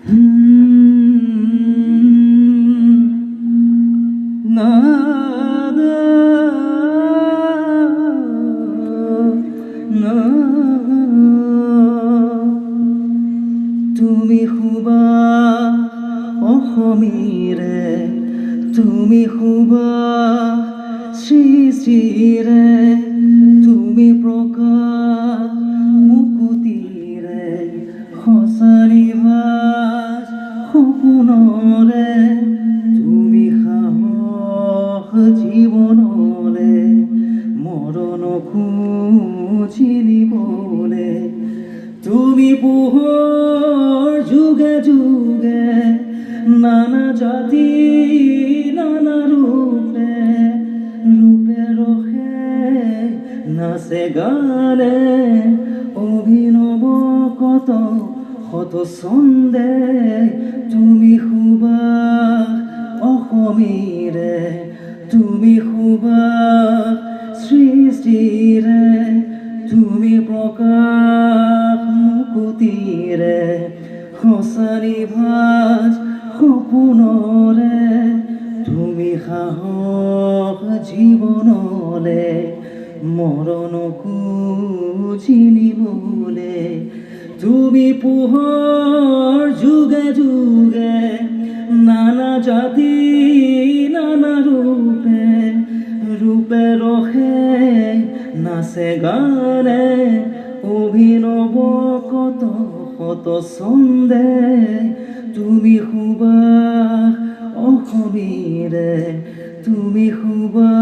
না না তুমি শুবা অসমীৰে তুমি শুবা শ্ৰী শ্ৰীৰে তুমি প্ৰকাশ মুকুতিৰে সঁচাৰি ভাজ সপোনৰে তুমি সাহস জীৱনৰে মৰণ খুজিলিবলে তুমি পোহৰ যুগে যুগে নানা জাতি নানা ৰূপে ৰূপে ৰসে নাচে গানে অভিনৱ কত শত ছন্দে তুমি শুবা অসমীৰে তুমি শুবা শ্ৰী শ্ৰীৰে তুমি প্ৰকাশ মুকুতিৰে সঁচাৰি ভাজ সপোনৰে তুমি সাহস জীৱনলে মৰণ খুজিলিবলে তুমি পোহৰ যুগে যুগে নানা জাতি নানা ৰূপে ৰূপে ৰসে নাচে গানে অভিনৱ কত শত ছন্দে তুমি শুবা অসমীৰে তুমি শুবা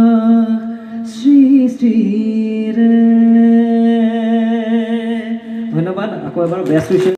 শ্ৰী শ্ৰীৰে ধন্যবাদ আকৌ এবাৰ বেষ্ট উইশ্বেছ